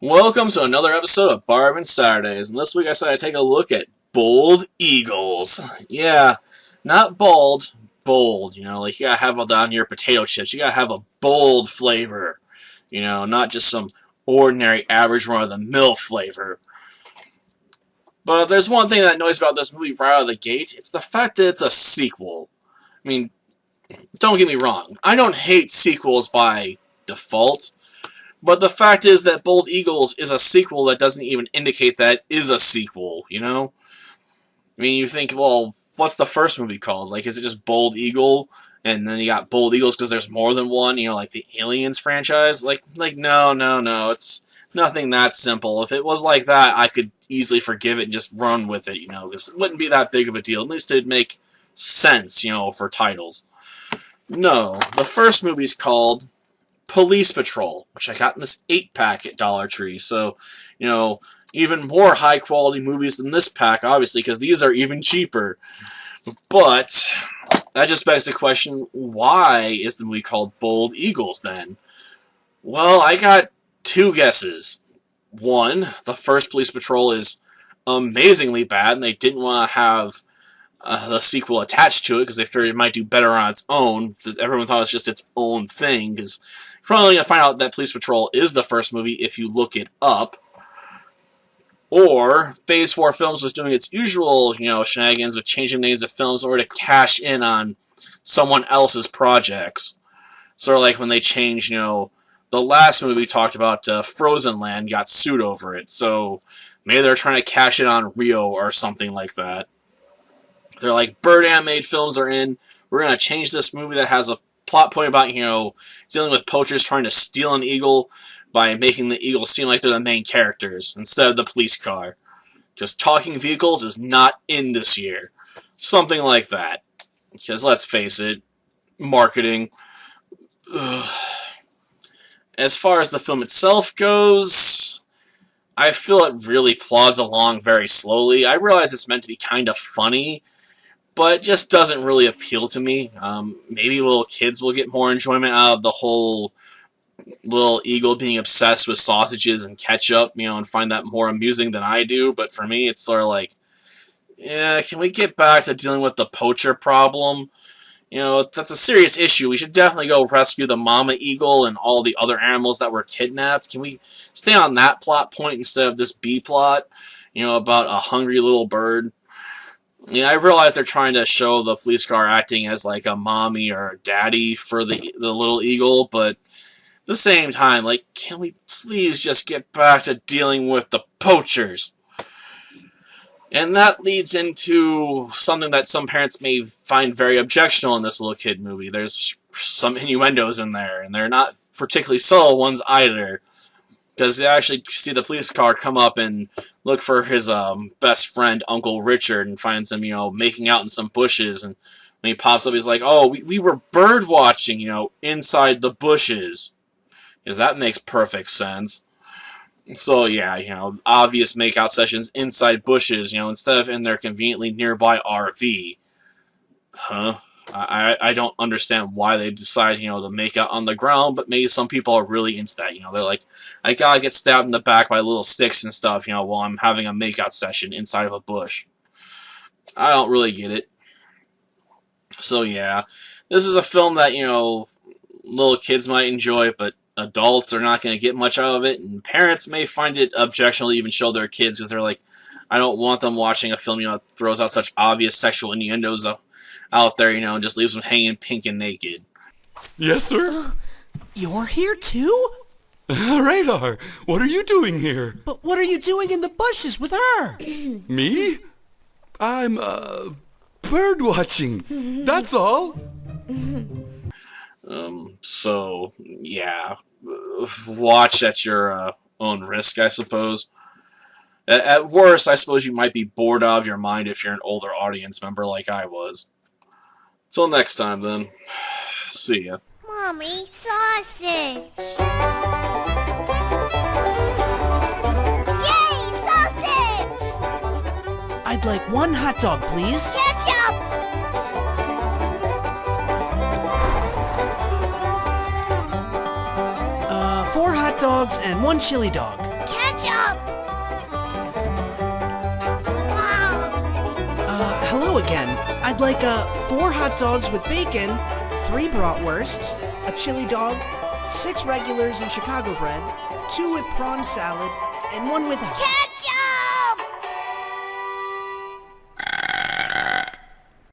Welcome to another episode of Barb and Saturdays, and this week I said I'd take a look at bold eagles. Yeah, not bald, bold, like you gotta have it on your potato chips. You gotta have a bold flavor, not just some ordinary average run-of-the-mill flavor. But there's one thing that annoys about this movie right out of the gate. It's the fact that it's a sequel. I mean, don't get me wrong. I don't hate sequels by default. But the fact is that Bold Eagles is a sequel that doesn't even indicate that it is a sequel, I mean, you think, well, what's the first movie called? Like, is it just Bold Eagle? And then you got Bold Eagles because there's more than one, like the Aliens franchise? Like, no. It's nothing that simple. If it was like that, I could easily forgive it and just run with it, because it wouldn't be that big of a deal. At least it'd make sense, for titles. No, the first movie's called Police Patrol, which I got in this 8-pack at Dollar Tree. So, even more high-quality movies than this pack, obviously, because these are even cheaper. But that just begs the question, why is the movie called Bold Eagles, then? Well, I got two guesses. One, the first Police Patrol is amazingly bad, and they didn't want to have the sequel attached to it, because they figured it might do better on its own. Everyone thought it was just its own thing, because you're probably going to find out that Police Patrol is the first movie if you look it up. Or Phase 4 Films was doing its usual, shenanigans with changing names of films in order to cash in on someone else's projects. Sort of like when they changed, the last movie we talked about, Frozen Land, got sued over it. So maybe they're trying to cash in on Rio or something like that. They're like, Bird Animated Films are in. We're going to change this movie that has a plot point about, dealing with poachers trying to steal an eagle by making the eagles seem like they're the main characters instead of the police car. Because talking vehicles is not in this year. Something like that. Because let's face it, marketing. Ugh. As far as the film itself goes, I feel it really plods along very slowly. I realize it's meant to be kind of funny, but it just doesn't really appeal to me. Maybe little kids will get more enjoyment out of the whole little eagle being obsessed with sausages and ketchup, and find that more amusing than I do. But for me, it's sort of like, yeah, can we get back to dealing with the poacher problem? That's a serious issue. We should definitely go rescue the mama eagle and all the other animals that were kidnapped. Can we stay on that plot point instead of this B plot, about a hungry little bird? I realize they're trying to show the police car acting as like a mommy or a daddy for the little eagle, but at the same time, like, can we please just get back to dealing with the poachers? And that leads into something that some parents may find very objectionable in this little kid movie. There's some innuendos in there, and they're not particularly subtle ones either. Because you actually see the police car come up and look for his best friend, Uncle Richard, and finds him, making out in some bushes. And when he pops up, he's like, oh, we were bird watching, inside the bushes. Because that makes perfect sense. So, yeah, obvious makeout sessions inside bushes, instead of in their conveniently nearby RV. Huh? I don't understand why they decide, to make out on the ground, but maybe some people are really into that. They're like, I gotta get stabbed in the back by little sticks and stuff, while I'm having a makeout session inside of a bush. I don't really get it. So, yeah, this is a film that, little kids might enjoy, but adults are not going to get much out of it, and parents may find it objectionable to even show their kids, because they're like, I don't want them watching a film, that throws out such obvious sexual innuendos out there, and just leaves them hanging pink and naked. Yes, sir? You're here too? Radar, what are you doing here? But what are you doing in the bushes with her? Me? I'm, bird watching. That's all. So, yeah. Watch at your own risk, I suppose. At worst, I suppose you might be bored out of your mind if you're an older audience member like I was. Till next time, then. See ya. Mommy, sausage! Yay, sausage! I'd like one hot dog, please. Ketchup! 4 hot dogs and 1 chili dog. Ketchup! Wow! Hello again. I'd like 4 hot dogs with bacon, 3 bratwursts, a chili dog, 6 regulars and Chicago bread, 2 with prawn salad, and 1 without. Ketchup!